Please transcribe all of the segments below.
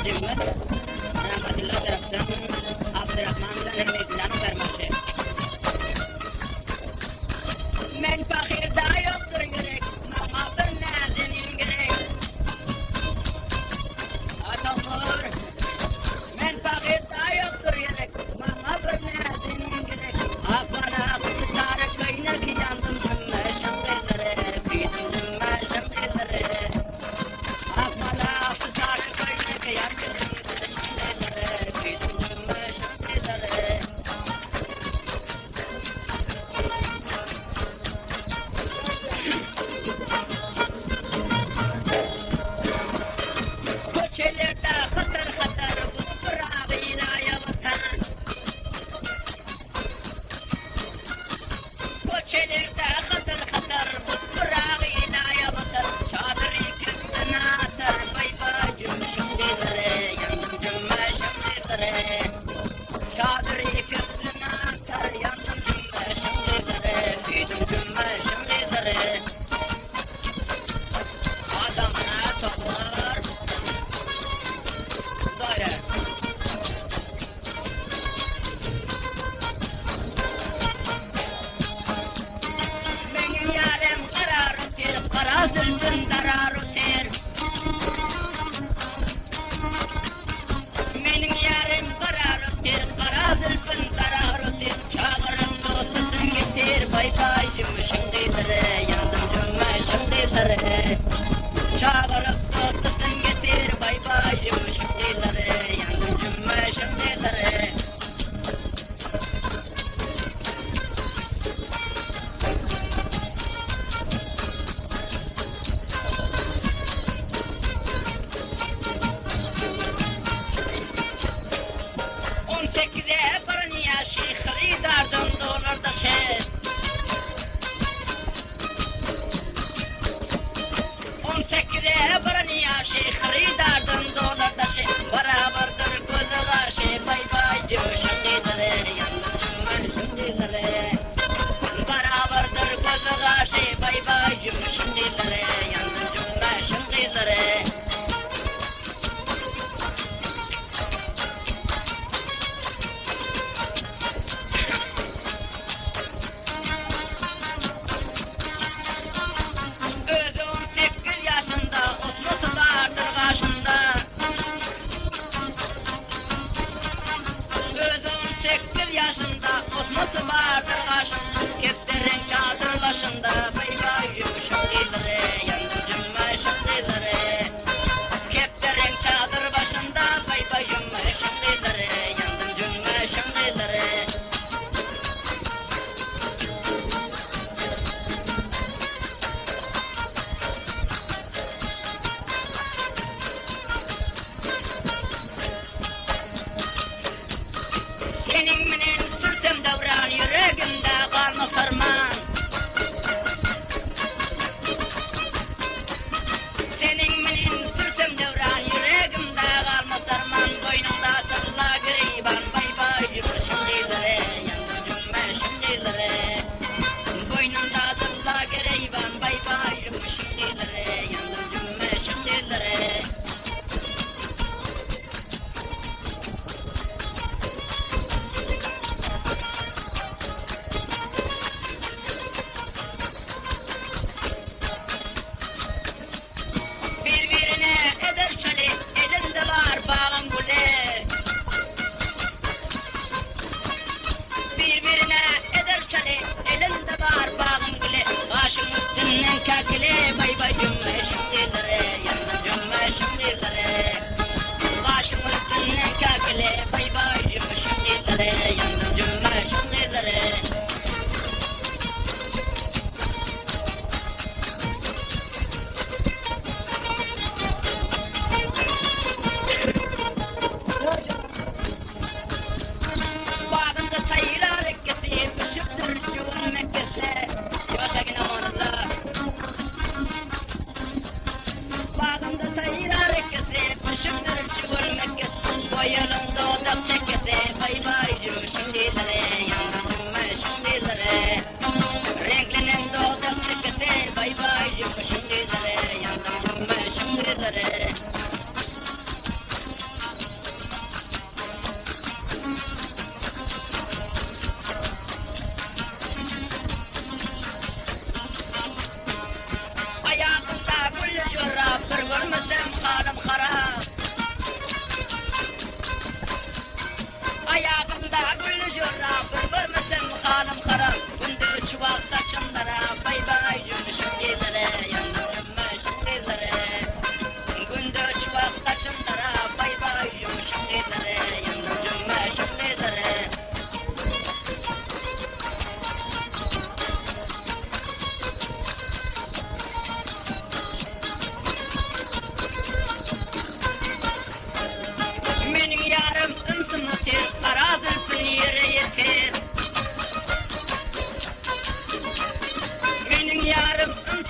Himmet, Rahmetullah taraftan Abdurrahman'dan Himmet'den vermekte. Men fakir daha yoktur gerek, ama bir nazenim gerek. Adamlar, men fakir daha yoktur gerek, ama bir nazenim gerek. Afana kısıtları köyüne ki yandım cümme şamdelere, kıydım cümme şamdelere. Afana kısıtları köyüne ki yandım cümme şamdelere, kıydım cümme şamdelere. Koçelerde hatır hatır bu pırağıyla yavatan. Koçelerde hatır hatır bu pırağıyla yavatan. Çadır yıkıntına atar bay bacım şimdilere, yandım cümme şimdilere. Çadır yıkıntına atar yandım cümme şimdilere, kıydım cümme şimdilere. Adamına toplar daire. Benim yarım karar öter, kara zülfün darar öter. Benim yarım karar öter, kara zülfün darar öter. Çağırın dostsun getir, bay bay cümüşüm dedire, yandım cümme şimdilere. Çağırıp dostsun getir, bay bay cümüşüm dedire, yandım cümme şimdilere. On sekize barın yaşı, hıridardım dolarda şer.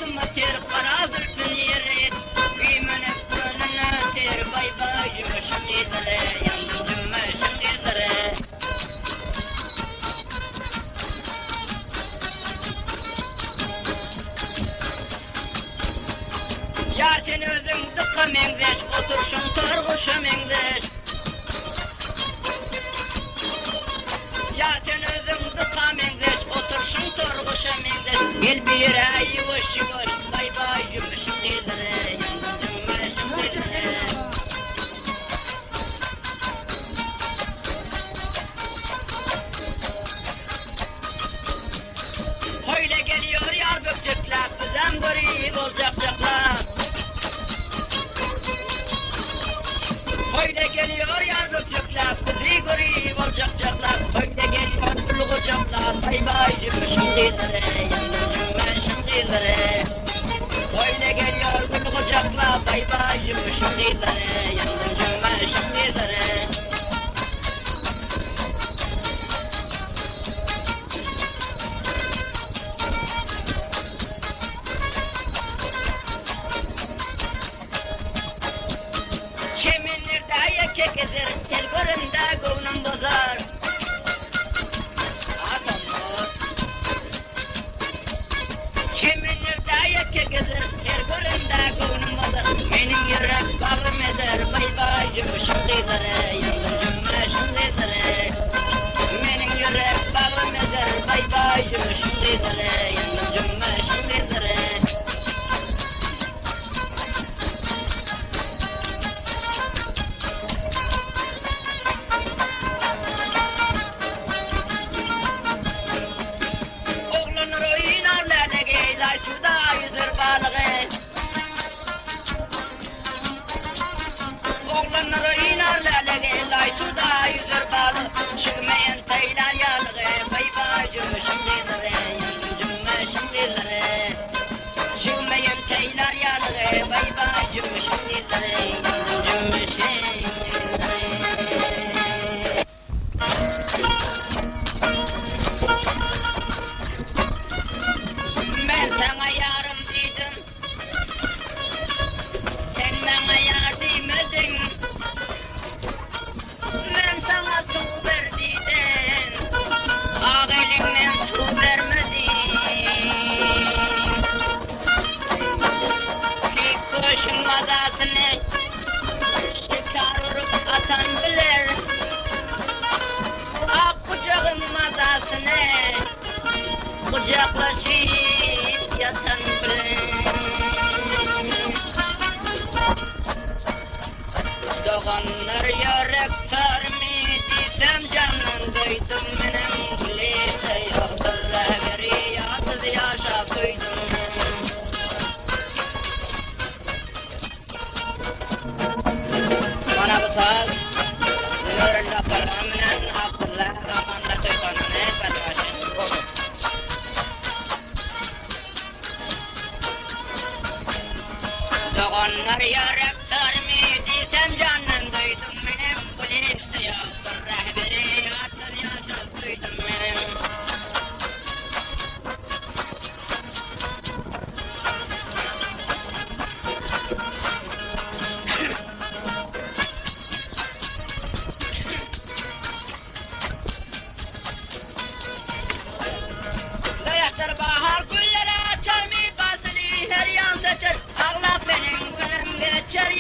Ağzıma ter kara zülfün yeret Kıymenet gönlüne ter bay bay Cümüşüm gidere yandım cümüşüm gidere Yar sen özün dıkka mengdeş Oturşun torguşu mengdeş Yar sen özün dıkka mengdeş Oturşun torguşu mengdeş Gel bir yere yavaş yavaş Bay bay cümüşüm gidere yandım cümüşüm gidere Hoyle geliyor yar bökçekler Bizem garip olacaklar Hoyle geliyor yar bökçekler Bizi garip olacaklar Hoyle geliyor bulacaklar Bay bay cümüşüm gidere yandım cümüşüm gidere Hoyle geliyor bulacaklar Bay bay cümüşüm gidere yandım cümüşüm gidere Çemenlerde yekek ezer, tel göründe gönlüm bozar. Atamlar. Çemenlerde yekek ezer, tel göründe gönlüm bozar. Benim yürek bağrım eder, bay bay cümüşüm gidere, yandım cümüşüm gidere. Benim yürek bağrım eder, bay bay cümüşüm gidere, yandım cümüşüm gidere. Çıkmayan taylar yalığı Bay bay cümüşüm gidere yandım cümüşüm gidere Çıkmayan taylar yalığı Bay bay cümüşüm gidere yandım cümüşüm gidere Ben sana yarım dedim Sen bana yar demedin Ben sana su verdiydim Ağ elimden su vermedin Ki koşun mazasını Şikar vurup atan bilir Ak kucağın mazasını Kucaklaşıp yatan bilir Doğanlar yörek sarmi desem canın duydum benim kulise yoktur rehberi yatsız yaşa duydum Bana bu saz Nurullah Kalaminen Abdullah Rahman'la tuykanını vermişin Doğanlar yörek sarmi desem canın duydum benim kuliste yoktur rehberi yatsız yaşa duydum benim Dayaktır bahar gülleri açar mi basılı her yan saçar Ağla benim gülüm geçer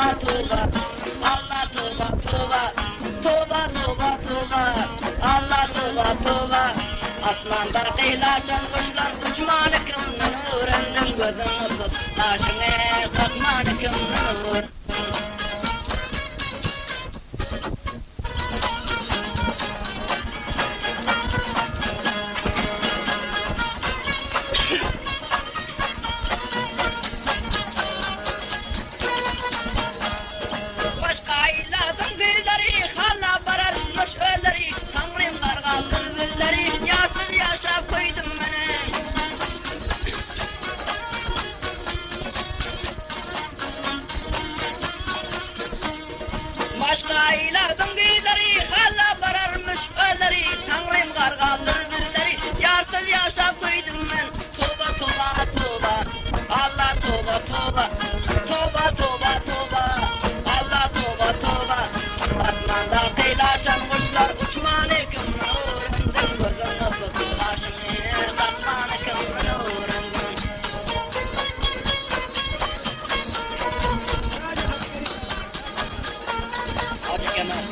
toba toba. Allah toba toba. Toba toba toba. Allah toba toba. Asmanda kıylaçan kuşlar uçmanı kımdan öğrendim gözümü tut. Taşını katmanı kımdan öğrendim. Başka iladım gülleri, hala bararmış ölleri, tanrım kargaldır bizleri, yasır yaşa koydum beni. Başka iladım gülleri, hala bararmış ölleri, tanrım kargaldır bizleri, yasır yaşa koydum ben. Toba toba toba, Allah toba toba, toba toba toba. Allah toba toba. Asmanda kıylaçan kuşlar uçmanı kımdan öğrendim gözümü tut. Taşını katmanı kımdan öğrendim. Hadi Kemal.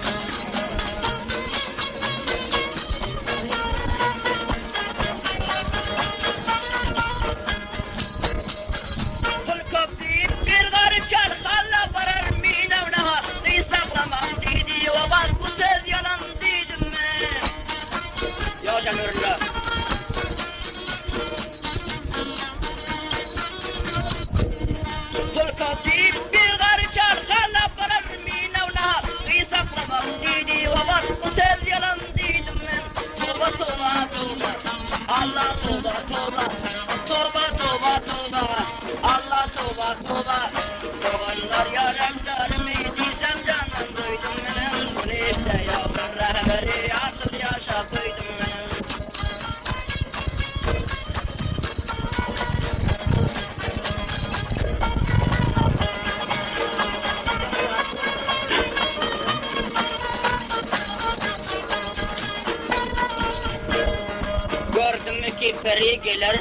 Kul kopyip bir garip çar halla varar minevnaha. Neyi saklamam dedi o bak bu söz yalan dedim mi? Yaşa nurla. Kul kopyip bir garip çar halla varar minevnaha. Neyi saklamam dedi o bak bu söz yalan dedim mi? Toba toba toba. Allah toba toba. Toba toba toba. Allah toba toba. Doğanlar yaramlarımı diysem candan duydum benim. Bunu işte yavrum rehberi artık yaşa koydum benim. Gördüm mü ki peri gelir,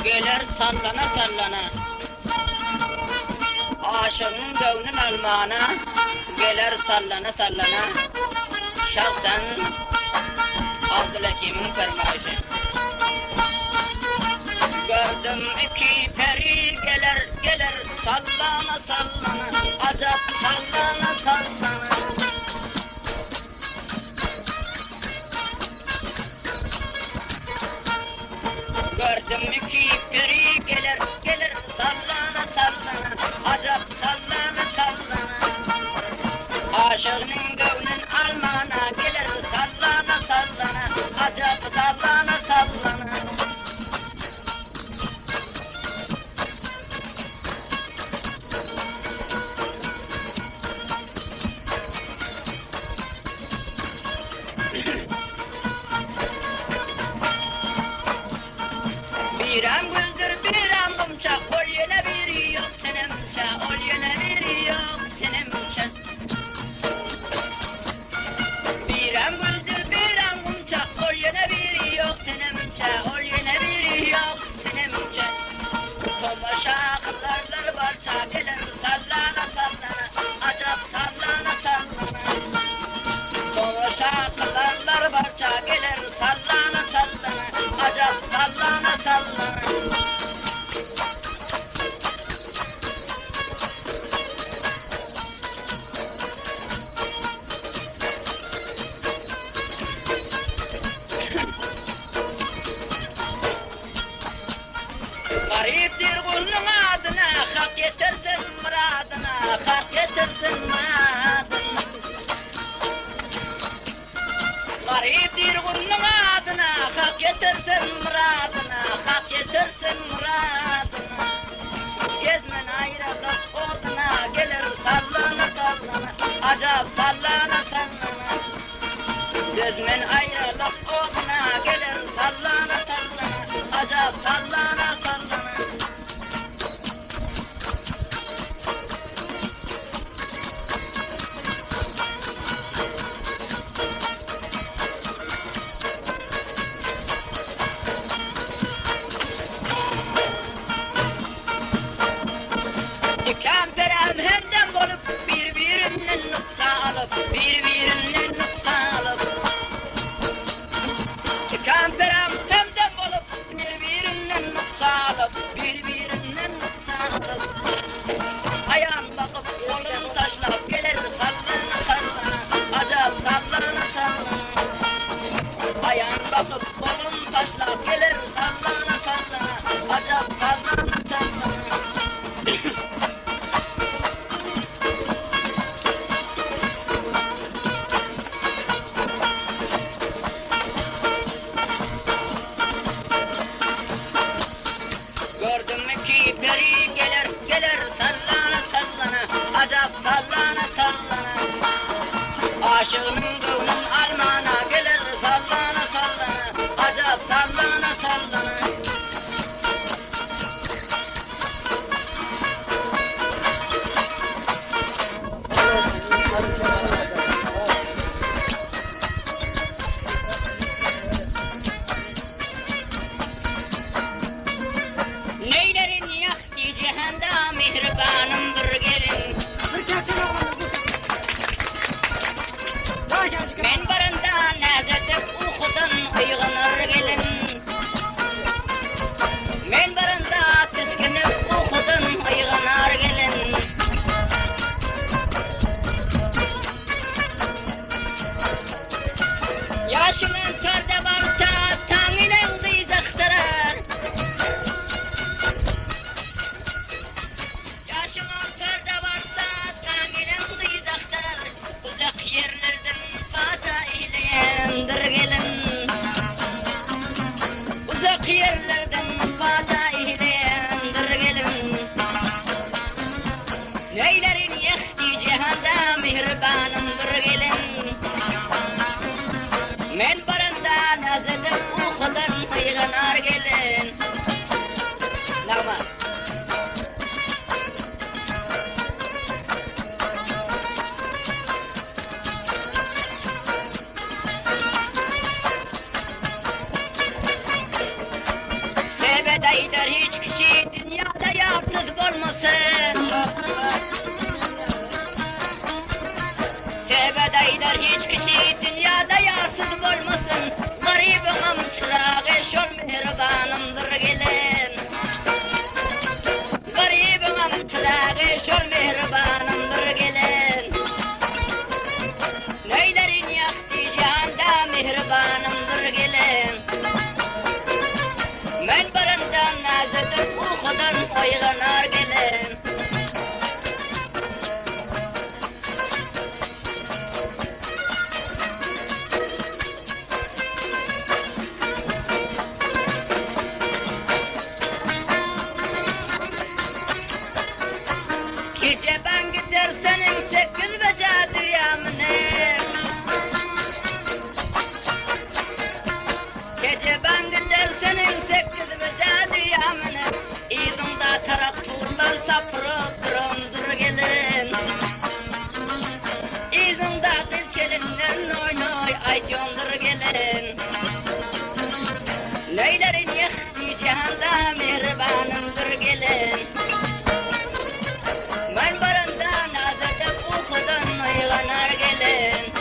gelir sallana sallana. Aşığın gönlün almana, gelir sallana sallana. Şahsen Abdülhakim'in fermayışı. Gördüm ki peri gelir, gelir sallana sallana. Acap sallana sallana. Gördüm ki peri gelir, gelir sallana sallana. Acap sallana sallana. Aşığının gönlün almana, gelir sallana sallana. Acap sallana sallana. Biram güldür biram kumça, ol yine biri yok senemça, ol yine biri yok senemça. Biram güldür biram kumça, ol yine biri yok senemça, ol yine biri yok senemça. Tomaşa kızlarlar barça gelir sallana sallana, acap sallana sallana. Tomaşa kızlarlar barça gelir sallana sallana, acap sallana sallana. Gariptir kulun adına, hak getirsin muradına, hak getirsin muradına. Gariptir kulun adına, hak getirsin muradına, hak getirsin muradına. Gezmen ayrılık oduna, gelir sallana sallana, acap sallana sallana. Gezmen ayrılık oduna, gelir sallana sallana, acap sallana sallana. Dükkan verem her Aşığının gönlün almana gelir sallana sallana, acap sallana sallana. Neylerin yaktı cihanda mihribanımdır gelin. Men barında nazedip ukudan uyg'onur gelin. Men barında tiskinip ukudan uyg'onur gelin. Yaşının sörde barsa tanginen diyecektirer. Yaşının sörde barsa tanginen diyecektirer. Uzak yerlerden fata ihleyendir gelin. Uzak yerlerden fata ihleyendir gelin. Neylerin yekti cihanda mihribanımdır gelin. Men baranda nazedip ukudan uyg'onar gelin. Nağma. Sebedeydir hiç kişi dünyada yarsız olmasın. Sebedeydir hiç kişi dünyada yarsız olmasın. Garibim çırağı şol mihribanımdır gelin. Garibim çırağı şol mihribanımdır gelin. Neylerin yaktı cihanda mihribanımdır gelin. Men barından nazedip ukudan uyg'onar gelin. Gece ben gidersenin 8 beca duyamını. Gece ben gidersenin 8 beca duyamını. İzimda traktörler sapırıp durumdur gelin. İzimda kız gelinler oynoy aytondur gelin. Neylerin yekti cihanda mihribanımdır gelin. Men baranda nazedip ukudan uyg'onar gelin.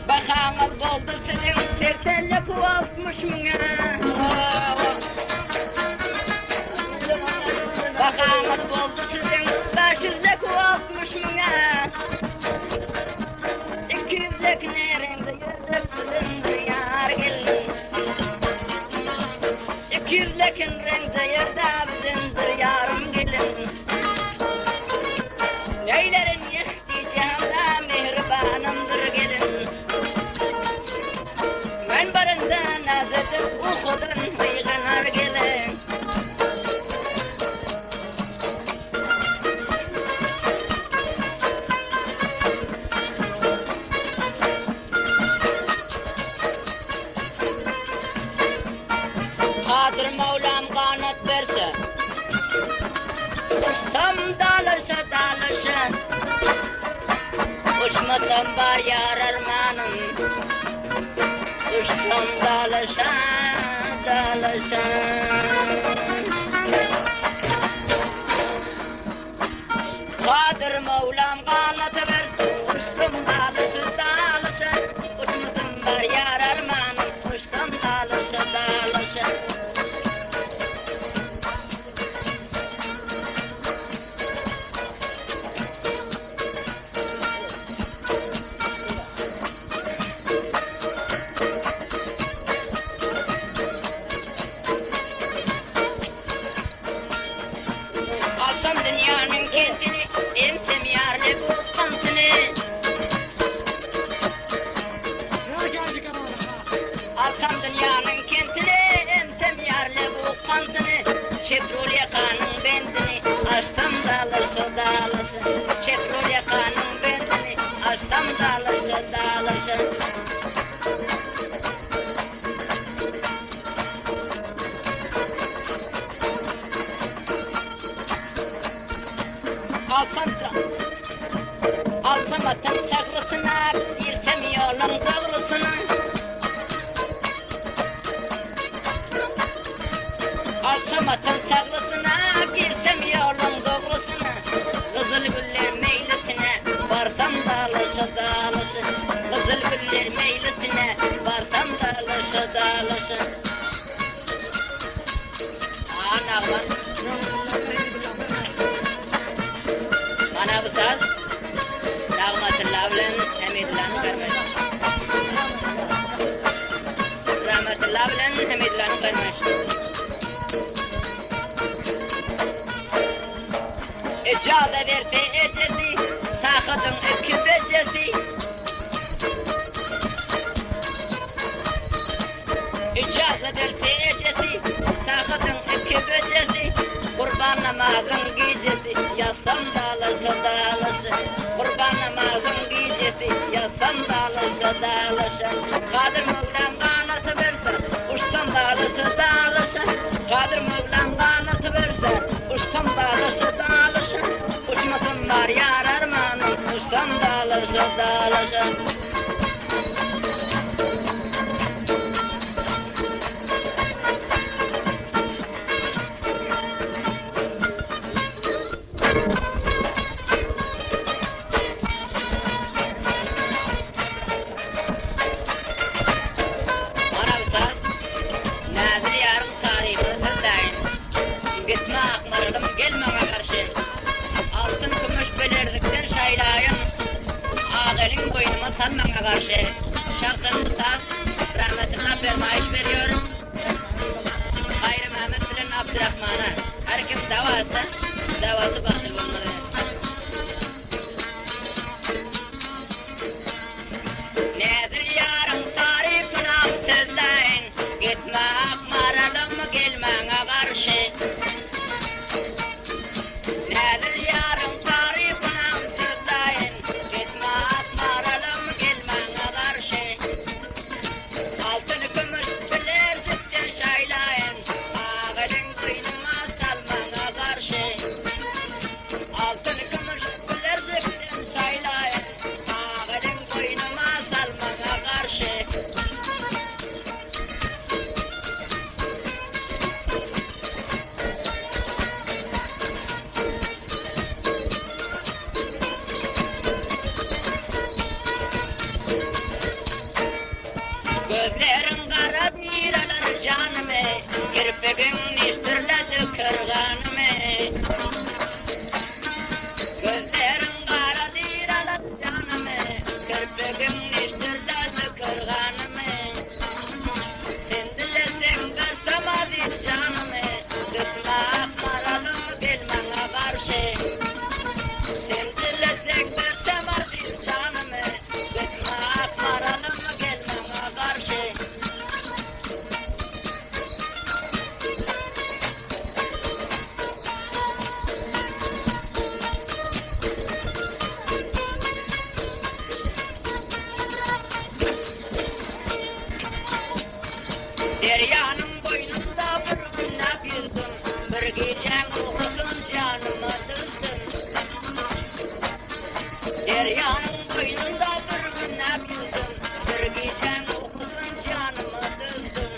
Bakanız boldu sizin 80'lik 60 mına. Bakanız boldu sizin 500'lik 60 mına. 200'lik nerede yerdek sizindir yar gelin. 200'likin rengde yerde bizindir yarım gelin. Neylerin yekti cihanda mihribanımdır gelin. Men barında nazedip ukudan uyg'onar gelin. Kadir Mevlam kanat verse, uçsam dalaşa dalaşa, uçmasam var yar armanım. Uçsam dalaşa dalaşa. Kadir Mevlam kanat verse, uçsam dalaşa dalaşa, uçmasam var yar armanım. Uçsam dalaşa dalaşa. Alsam dünyanın kendini, emsem yarlı bu kantını. Alsam dünyanın kendini, emsem yarlı bu kantını. Çekrol yakanın bendini, açsam dağılırsa dağılırsın. Çekrol yakanın bendini, açsam dağılırsa dağılırsın. Alsam atan saklısına, girsem yolun doğrusuna. Alsam atan saklısına, girsem yolun doğrusuna. Kızıl güller meylisine, varsam dağılışa dağılışa. Kızıl güller meylisine, varsam dağılışa dağılışa. Nağman. Mana bu saz, Rahmetullah bilen Hamidullanı vermiş. Rahmetullah bilen Hamidullanı vermiş. İcaza verse ecesi, sakıdın iki becesi. İcaza verse ecesi, sakıdın iki becesi. Kurban namazın gecesi, yatsam dağılışa dağılışa. Kurban namazın gecesi, yatsam dağılışa dağılışa. Kadir Mevlam kanatı verse, uçsam dağılışa dağılışa. Kadir Mevlam kanatı verse, uçsam dağılışa dağılışa. Uçmasam var yar armanım, uçsam dağılışa dağılışa. Ağelin boynuma sanmana karşı şarkın bu saz rahmetine fermayış veriyor. Hayri Mehmet bilen Abdurrahman'a her kim davası baktı olmalı. Nedir yarın tarifine sözleyin, gitme akmaralım gelmene karşı. Nedir yarın tarifine sözleyin, gitme akmaralım gelmene karşı. Altın gümüş bilezikten şaylayın, ağelin kıynıma salmana karşı. Altın gümüş bilezikten şaylayın, ağelin kıynıma salmana karşı. Gözlerin kara diralar canımı, kirpegin istirledi kırganımı. Gözlerin kara diralar canımı, kirpegin istirledi kırganımı. Sen dilesen versem aziz canımı, gitme akmaralım gelmene karşı. Sen dilesen versem aziz canımı, gitme akmaralım gelmene karşı. Deryanın boynunda bir günah yüzdüm, bir gecen okusun canıma düzdüm. Deryanın boynunda bir günah yüzdüm, bir gecen okusun canıma düzdüm.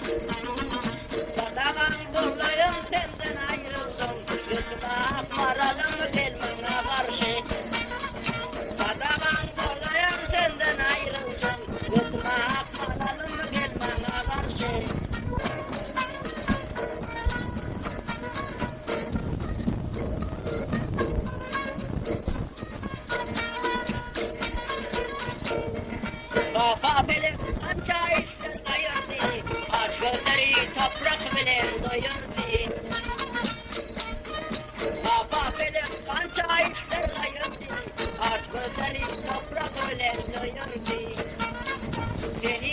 Sadakan buradayım senden ayrıldım, gitme akmaralım gelmene karşı. Sadakan buradayım senden ayrıldım, gitme akmaralım gelmene karşı. Kafa bilen kanca işler kayırdı, aç gözleri toprak bilen doyurdu. Kafa bilen beni toprak öyle doyurdu. Beni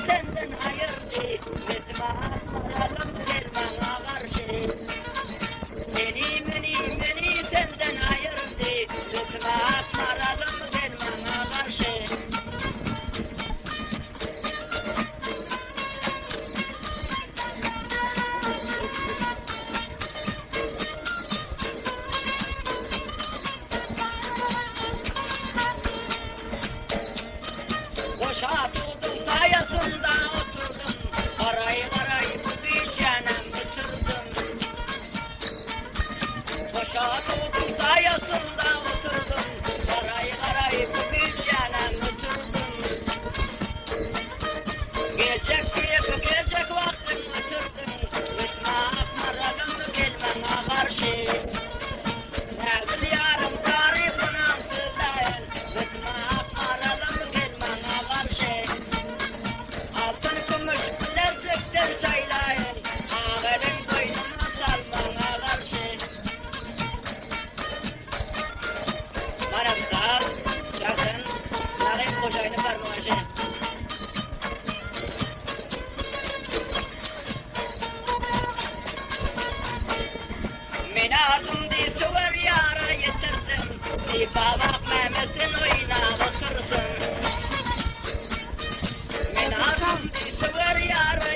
senden ayırdı. Gitme asmaralım gel bana karşı. Beni senden ayırdı. Gitme asmaralım gel bana karşı. Boşa tuldum sayasında oturdum. Arayı bu diyeceğim götürdüm. Boşa tuldum sayasında oturdum. Arayı bu diyeceğim götürdüm. Gelecek vaktim götürdüm. Gitme akmaralım gelmeme karşı. Nerede yarım tarifini ansızlayın. Gitme akmaralım gelmeme karşı. Altın gümüş lezzetler saylayın. Ağelin boynuma salmana karşı. Bana bir sal, çakın, nakit kocayını parmağı. Beni ardımda sıvır yara getirsin. Sipa bak Mehmet'in oyuna otursun. Beni ardımda sıvır yara